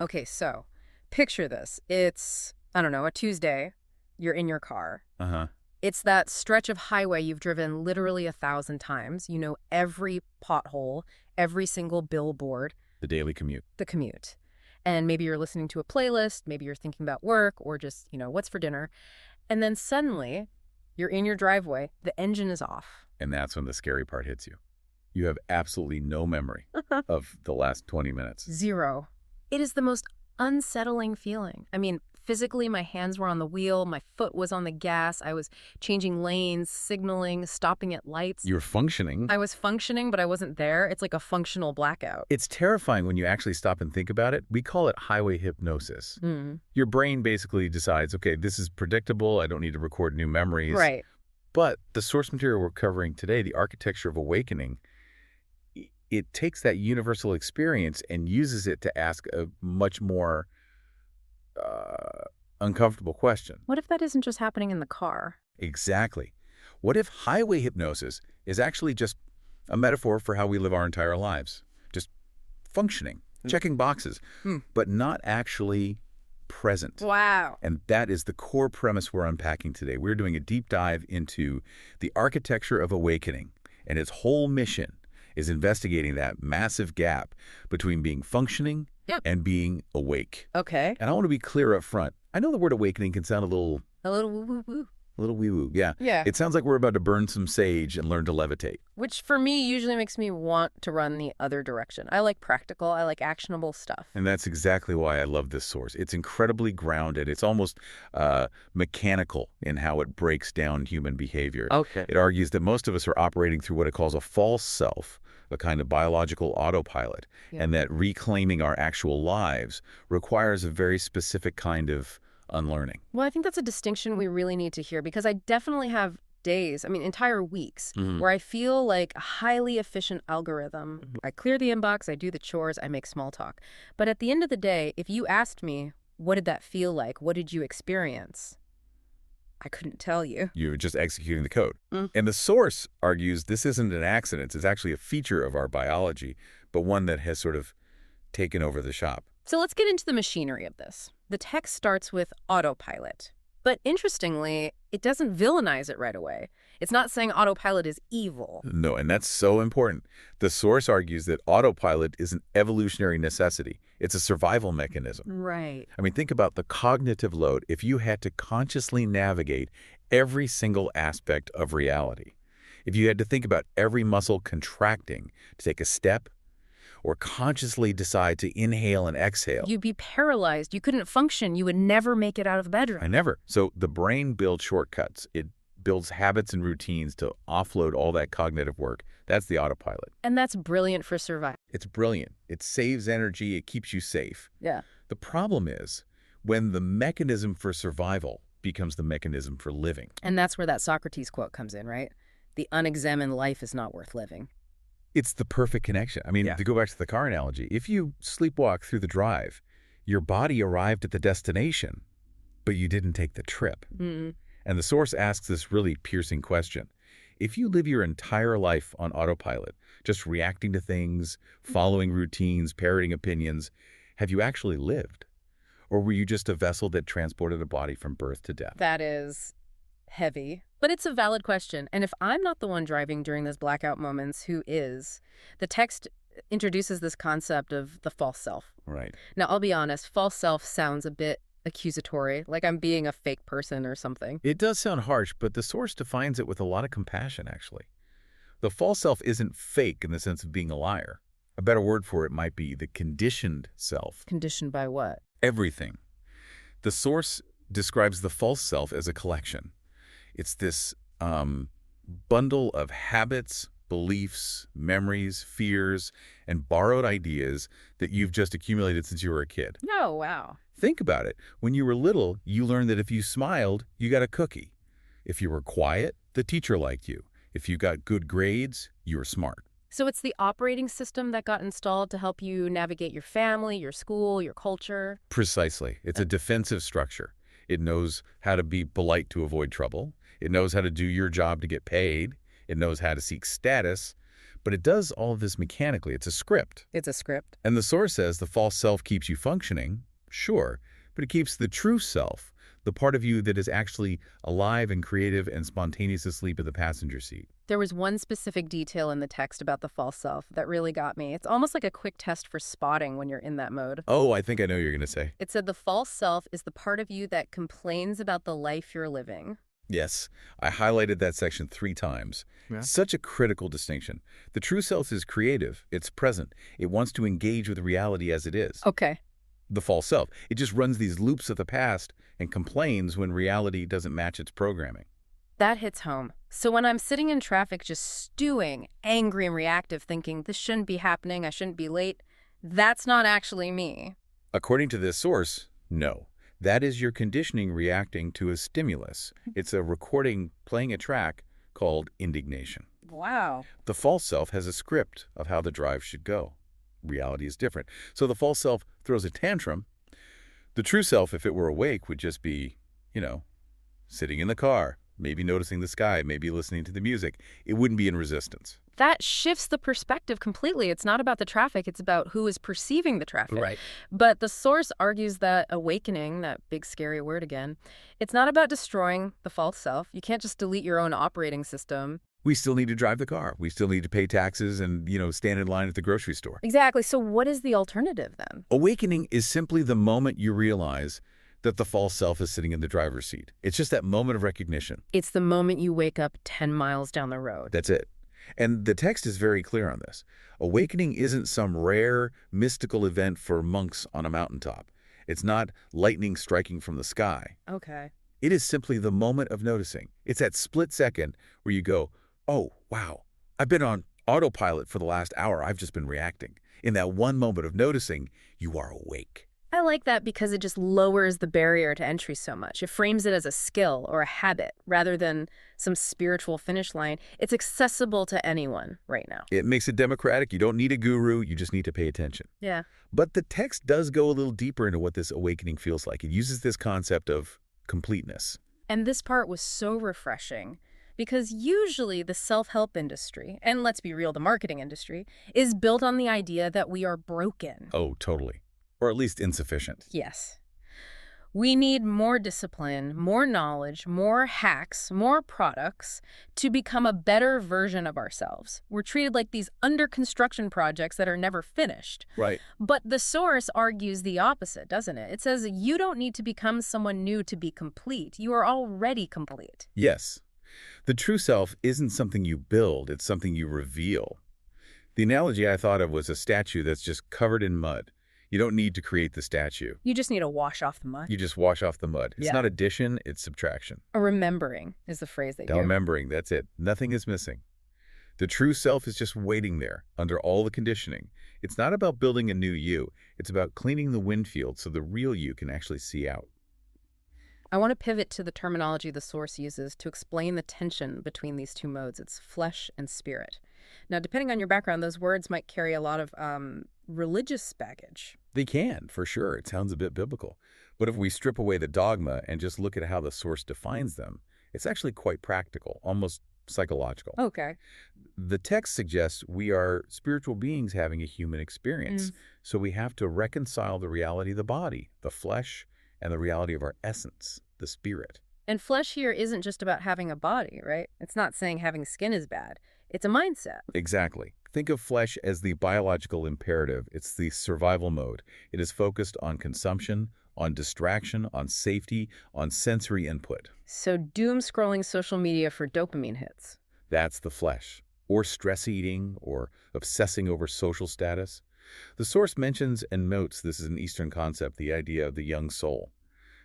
Okay, so picture this. It's, I don't know, a Tuesday. You're in your car. Uh-huh. It's that stretch of highway you've driven literally 1,000 times. You know every pothole, every single billboard, The daily commute. the commute. And maybe you're listening to a playlist, maybe you're thinking about work or just, what's for dinner. And then suddenly, you're in your driveway, the engine is off. And that's when the scary part hits you. You have absolutely no memory of the last 20 minutes. Zero. It is the most unsettling feeling. I mean, physically, my hands were on the wheel, my foot was on the gas, I was changing lanes, signaling, stopping at lights. You're functioning. I was functioning, but I wasn't there. It's like a functional blackout. It's terrifying when you actually stop and think about it. We call it highway hypnosis. Mm. Your brain basically decides, okay, this is predictable. I don't need to record new memories. Right. But the source material we're covering today, the architecture of awakening, it takes that universal experience and uses it to ask a much more uncomfortable question. What if that isn't just happening in the car? Exactly. What if highway hypnosis is actually just a metaphor for how we live our entire lives? Just functioning, checking boxes, but not actually present. Wow. And that is the core premise we're unpacking today. We're doing a deep dive into the architecture of awakening, and its whole mission is investigating that massive gap between being functioning and being awake. Okay. And I want to be clear up front. I know the word awakening can sound a little woo-woo-woo. A little wee-woo, yeah. Yeah. It sounds like we're about to burn some sage and learn to levitate. Which, for me, usually makes me want to run the other direction. I like practical, I like actionable stuff. And that's exactly why I love this source. It's incredibly grounded. It's almost mechanical in how it breaks down human behavior. Okay. It argues that most of us are operating through what it calls a false self, a kind of biological autopilot, and that reclaiming our actual lives requires a very specific kind of unlearning. Well, I think that's a distinction we really need to hear, because I definitely have days, entire weeks, where I feel like a highly efficient algorithm. I clear the inbox, I do the chores, I make small talk. But at the end of the day, if you asked me, what did that feel like? What did you experience? I couldn't tell you. You're just executing the code. And the source argues this isn't an accident. It's actually a feature of our biology, but one that has sort of taken over the shop. So let's get into the machinery of this. The text starts with autopilot. But interestingly, it doesn't villainize it right away. It's not saying autopilot is evil. No, and that's so important. The source argues that autopilot is an evolutionary necessity. It's a survival mechanism. Right. I mean, think about the cognitive load if you had to consciously navigate every single aspect of reality. If you had to think about every muscle contracting to take a step, or consciously decide to inhale and exhale. You'd be paralyzed. You couldn't function. You would never make it out of the bedroom. So the brain builds shortcuts. It builds habits and routines to offload all that cognitive work. That's the autopilot. And that's brilliant for survival. It's brilliant. It saves energy. It keeps you safe. Yeah. The problem is when the mechanism for survival becomes the mechanism for living. And that's where that Socrates quote comes in, right? The unexamined life is not worth living. It's the perfect connection. To go back to the car analogy, if you sleepwalk through the drive, your body arrived at the destination, but you didn't take the trip. And the source asks this really piercing question. If you live your entire life on autopilot, just reacting to things, following routines, parroting opinions, have you actually lived? Or were you just a vessel that transported a body from birth to death? That is heavy. But it's a valid question. And if I'm not the one driving during those blackout moments, who is? The text introduces this concept of the false self. Right. Now, I'll be honest, false self sounds a bit accusatory, like I'm being a fake person or something. It does sound harsh, but the source defines it with a lot of compassion, actually. The false self isn't fake in the sense of being a liar. A better word for it might be the conditioned self. Conditioned by what? Everything. The source describes the false self as a collection. It's this bundle of habits, beliefs, memories, fears, and borrowed ideas that you've just accumulated since you were a kid. Oh, wow. Think about it. When you were little, you learned that if you smiled, you got a cookie. If you were quiet, the teacher liked you. If you got good grades, you were smart. So it's the operating system that got installed to help you navigate your family, your school, your culture? Precisely. It's a defensive structure. It knows how to be polite to avoid trouble. It knows how to do your job to get paid. It knows how to seek status. But it does all of this mechanically. It's a script. It's a script. And the source says the false self keeps you functioning, sure, but it keeps the true self, the part of you that is actually alive and creative and spontaneous asleep at the passenger seat. There was one specific detail in the text about the false self that really got me. It's almost like a quick test for spotting when you're in that mode. Oh, I think I know what you're going to say. It said the false self is the part of you that complains about the life you're living. Yes, I highlighted that section 3 times. Yeah. Such a critical distinction. The true self is creative. It's present. It wants to engage with reality as it is. Okay. The false self, it just runs these loops of the past and complains when reality doesn't match its programming. That hits home. So when I'm sitting in traffic just stewing, angry and reactive, thinking, this shouldn't be happening, I shouldn't be late, that's not actually me. According to this source, no. That is your conditioning reacting to a stimulus. It's a recording playing a track called indignation. Wow. The false self has a script of how the drive should go. Reality is different. So the false self throws a tantrum. The true self, if it were awake, would just be, sitting in the car, maybe noticing the sky, maybe listening to the music. It wouldn't be in resistance. That shifts the perspective completely. It's not about the traffic, it's about who is perceiving the traffic. Right. But the source argues that awakening, that big scary word again, it's not about destroying the false self. You can't just delete your own operating system. We still need to drive the car. We still need to pay taxes and, stand in line at the grocery store. Exactly. So what is the alternative then? Awakening is simply the moment you realize that the false self is sitting in the driver's seat. It's just that moment of recognition. It's the moment you wake up 10 miles down the road. That's it. And the text is very clear on this. Awakening isn't some rare, mystical event for monks on a mountaintop. It's not lightning striking from the sky. Okay. It is simply the moment of noticing. It's that split second where you go, oh, wow, I've been on autopilot for the last hour. I've just been reacting. In that one moment of noticing, you are awake. I like that because it just lowers the barrier to entry so much. It frames it as a skill or a habit rather than some spiritual finish line. It's accessible to anyone right now. It makes it democratic. You don't need a guru. You just need to pay attention. Yeah. But the text does go a little deeper into what this awakening feels like. It uses this concept of completeness. And this part was so refreshing because usually the self-help industry, and let's be real, the marketing industry, is built on the idea that we are broken. Oh, totally. Or at least insufficient. Yes. We need more discipline, more knowledge, more hacks, more products to become a better version of ourselves. We're treated like these under-construction projects that are never finished. Right. But the source argues the opposite, doesn't it? It says you don't need to become someone new to be complete. You are already complete. Yes. The true self isn't something you build. It's something you reveal. The analogy I thought of was a statue that's just covered in mud. You don't need to create the statue. You just need to wash off the mud. You just wash off the mud. It's not addition, it's subtraction. A remembering is the phrase they do. Remembering, that's it. Nothing is missing. The true self is just waiting there under all the conditioning. It's not about building a new you. It's about cleaning the windshield so the real you can actually see out. I want to pivot to the terminology the source uses to explain the tension between these two modes. It's flesh and spirit. Now, depending on your background, those words might carry a lot of religious baggage. They can, for sure. It sounds a bit biblical. But if we strip away the dogma and just look at how the source defines them, it's actually quite practical, almost psychological. Okay. The text suggests we are spiritual beings having a human experience. So we have to reconcile the reality of the body, the flesh, and the reality of our essence, the spirit. And flesh here isn't just about having a body, right? It's not saying having skin is bad. It's a mindset. Exactly. Think of flesh as the biological imperative. It's the survival mode. It is focused on consumption, on distraction, on safety, on sensory input. So doom scrolling social media for dopamine hits. That's the flesh. Or stress eating, or obsessing over social status. The source mentions and notes this is an Eastern concept, the idea of the young soul.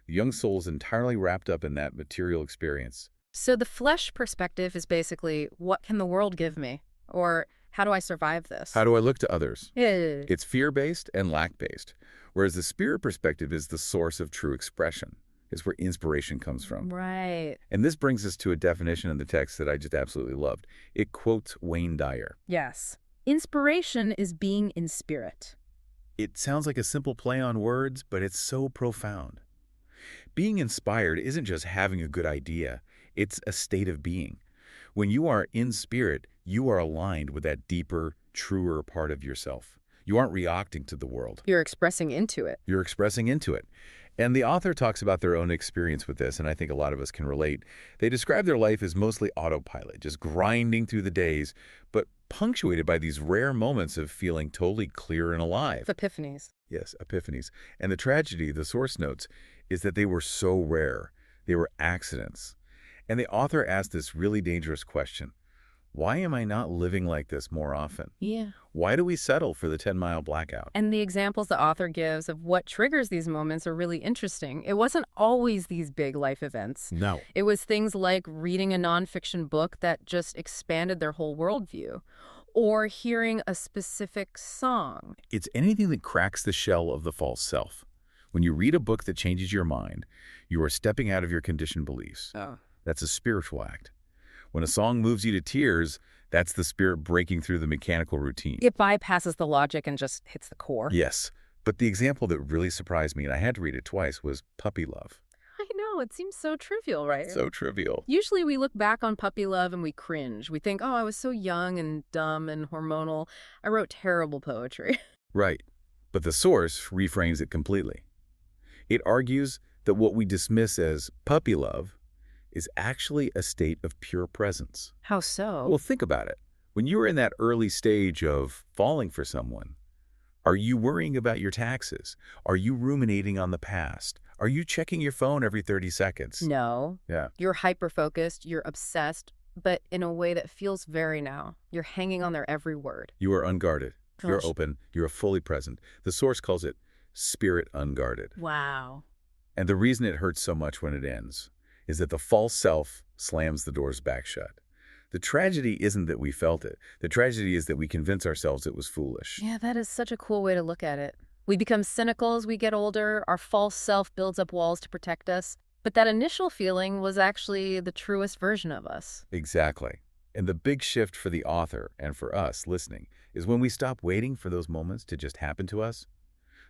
The young soul is entirely wrapped up in that material experience. So the flesh perspective is basically, what can the world give me? Or how do I survive this? How do I look to others? Yeah. It's fear-based and lack-based, whereas the spirit perspective is the source of true expression. It's where inspiration comes from. Right. And this brings us to a definition in the text that I just absolutely loved. It quotes Wayne Dyer. Yes. Inspiration is being in spirit. It sounds like a simple play on words, but it's so profound. Being inspired isn't just having a good idea. It's a state of being. When you are in spirit, you are aligned with that deeper, truer part of yourself. You aren't reacting to the world. You're expressing into it. You're expressing into it. And the author talks about their own experience with this, and I think a lot of us can relate. They describe their life as mostly autopilot, just grinding through the days, but punctuated by these rare moments of feeling totally clear and alive. Epiphanies. Yes, epiphanies. And the tragedy, the source notes, is that they were so rare. They were accidents. And the author asked this really dangerous question. Why am I not living like this more often? Yeah. Why do we settle for the 10-mile blackout? And the examples the author gives of what triggers these moments are really interesting. It wasn't always these big life events. No. It was things like reading a nonfiction book that just expanded their whole worldview, or hearing a specific song. It's anything that cracks the shell of the false self. When you read a book that changes your mind, you are stepping out of your conditioned beliefs. Oh. That's a spiritual act. When a song moves you to tears, that's the spirit breaking through the mechanical routine. It bypasses the logic and just hits the core. Yes, but the example that really surprised me, and I had to read it twice, was puppy love. I know, it seems so trivial, right? So trivial. Usually we look back on puppy love and we cringe. We think, oh, I was so young and dumb and hormonal. I wrote terrible poetry. Right. But the source reframes it completely. It argues that what we dismiss as puppy love is actually a state of pure presence. How so? Well, think about it. When you were in that early stage of falling for someone, are you worrying about your taxes? Are you ruminating on the past? Are you checking your phone every 30 seconds? No. Yeah. You're hyper-focused, you're obsessed, but in a way that feels very now. You're hanging on their every word. You are unguarded. You're Gosh. open. You're fully present. The source calls it spirit unguarded. Wow. And the reason it hurts so much when it ends is that the false self slams the doors back shut. The tragedy isn't that we felt it. The tragedy is that we convince ourselves it was foolish. Yeah, that is such a cool way to look at it. We become cynical as we get older. Our false self builds up walls to protect us. But that initial feeling was actually the truest version of us. Exactly. And the big shift for the author and for us listening is when we stop waiting for those moments to just happen to us.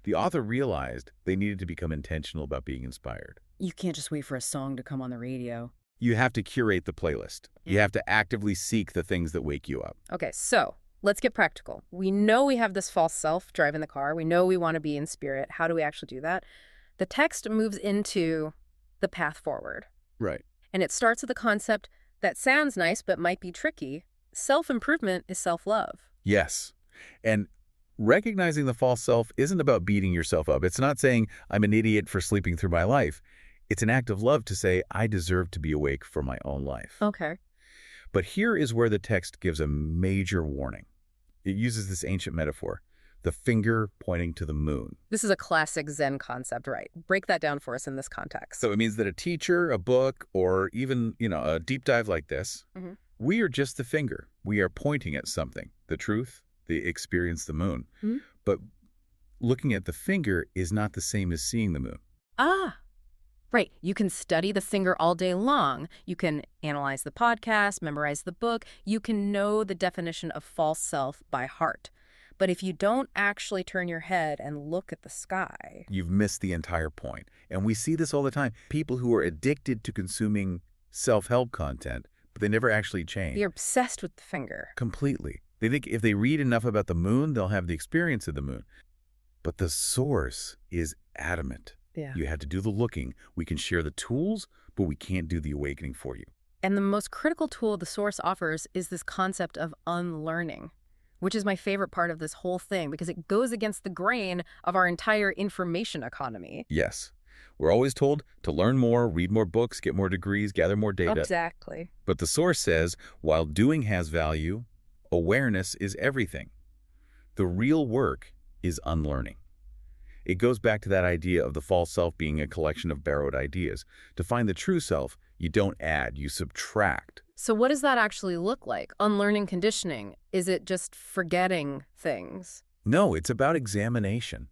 The author realized they needed to become intentional about being inspired. You can't just wait for a song to come on the radio. You have to curate the playlist. You have to actively seek the things that wake you up. Okay, so let's get practical. We know we have this false self driving the car. We know we want to be in spirit. How do we actually do that? The text moves into the path forward. Right. And it starts with a concept that sounds nice but might be tricky. Self-improvement is self-love. Yes. And recognizing the false self isn't about beating yourself up. It's not saying, I'm an idiot for sleeping through my life. It's an act of love to say, I deserve to be awake for my own life. Okay. But here is where the text gives a major warning. It uses this ancient metaphor, the finger pointing to the moon. This is a classic Zen concept, right? Break that down for us in this context. So it means that a teacher, a book, or even, a deep dive like this, we are just the finger. We are pointing at something, the truth, the experience, the moon. But looking at the finger is not the same as seeing the moon. Ah, right. You can study the finger all day long. You can analyze the podcast, memorize the book. You can know the definition of false self by heart. But if you don't actually turn your head and look at the sky, you've missed the entire point. And we see this all the time. People who are addicted to consuming self-help content, but they never actually change. They're obsessed with the finger. Completely. They think if they read enough about the moon, they'll have the experience of the moon. But the source is adamant. Yeah. You had to do the looking. We can share the tools, but we can't do the awakening for you. And the most critical tool the source offers is this concept of unlearning, which is my favorite part of this whole thing because it goes against the grain of our entire information economy. Yes. We're always told to learn more, read more books, get more degrees, gather more data. Exactly. But the source says, while doing has value, awareness is everything. The real work is unlearning. It goes back to that idea of the false self being a collection of borrowed ideas. To find the true self, you don't add, you subtract. So what does that actually look like? Unlearning conditioning? Is it just forgetting things? No, it's about examination.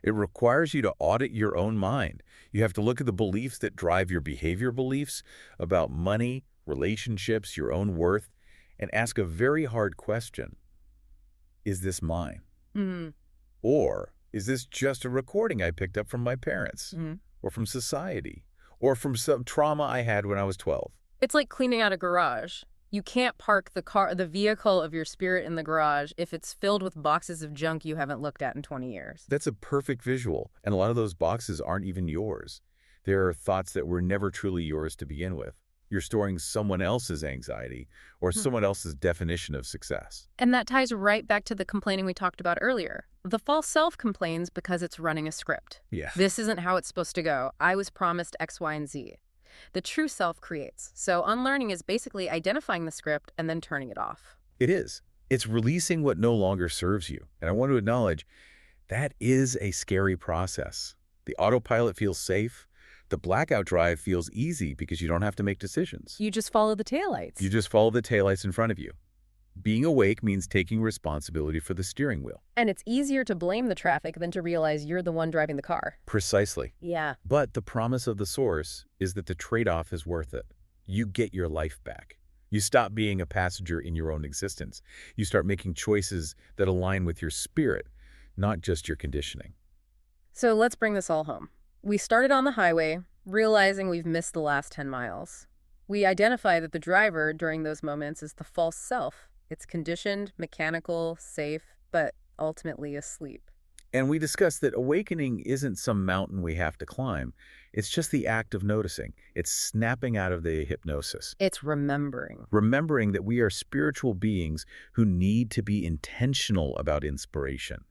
It requires you to audit your own mind. You have to look at the beliefs that drive your behavior beliefs about money, relationships, your own worth, and ask a very hard question. Is this mine? Or is this just a recording I picked up from my parents? Or from society? Or from some trauma I had when I was 12? It's like cleaning out a garage. You can't park the vehicle of your spirit in the garage if it's filled with boxes of junk you haven't looked at in 20 years. That's a perfect visual, and a lot of those boxes aren't even yours. There are thoughts that were never truly yours to begin with. You're storing someone else's anxiety or someone else's definition of success. And that ties right back to the complaining we talked about earlier. The false self complains because it's running a script. Yeah. This isn't how it's supposed to go. I was promised X, Y, and Z. The true self creates. So unlearning is basically identifying the script and then turning it off. It is. It's releasing what no longer serves you. And I want to acknowledge that is a scary process. The autopilot feels safe. The blackout drive feels easy because you don't have to make decisions. You just follow the taillights. You just follow the taillights in front of you. Being awake means taking responsibility for the steering wheel. And it's easier to blame the traffic than to realize you're the one driving the car. Precisely. Yeah. But the promise of the source is that the trade-off is worth it. You get your life back. You stop being a passenger in your own existence. You start making choices that align with your spirit, not just your conditioning. So let's bring this all home. We started on the highway, realizing we've missed the last 10 miles. We identify that the driver during those moments is the false self. It's conditioned, mechanical, safe, but ultimately asleep. And we discussed that awakening isn't some mountain we have to climb. It's just the act of noticing. It's snapping out of the hypnosis. It's remembering. Remembering that we are spiritual beings who need to be intentional about inspiration,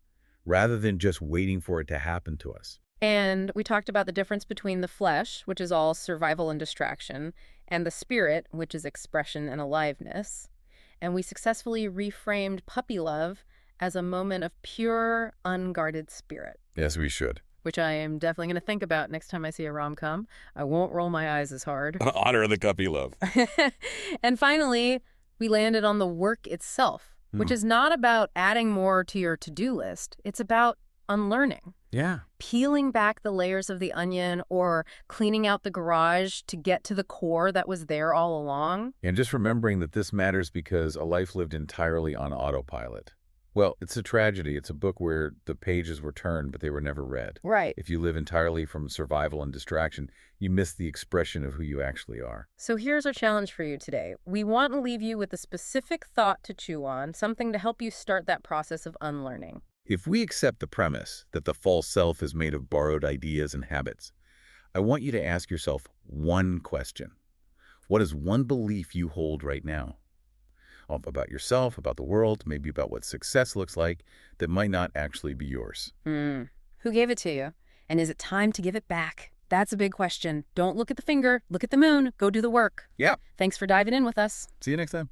rather than just waiting for it to happen to us. And we talked about the difference between the flesh, which is all survival and distraction, and the spirit, which is expression and aliveness. And we successfully reframed puppy love as a moment of pure, unguarded spirit. Yes, we should. Which I am definitely going to think about next time I see a rom-com. I won't roll my eyes as hard. Honor the puppy love. And finally, we landed on the work itself, which is not about adding more to your to-do list. It's about unlearning. Yeah. Peeling back the layers of the onion or cleaning out the garage to get to the core that was there all along. And just remembering that this matters because a life lived entirely on autopilot. Well, it's a tragedy. It's a book where the pages were turned, but they were never read. Right. If you live entirely from survival and distraction, you miss the expression of who you actually are. So here's our challenge for you today. We want to leave you with a specific thought to chew on, something to help you start that process of unlearning. If we accept the premise that the false self is made of borrowed ideas and habits, I want you to ask yourself one question. What is one belief you hold right now? About yourself, about the world, maybe about what success looks like, that might not actually be yours. Who gave it to you? And is it time to give it back? That's a big question. Don't look at the finger. Look at the moon. Go do the work. Yeah. Thanks for diving in with us. See you next time.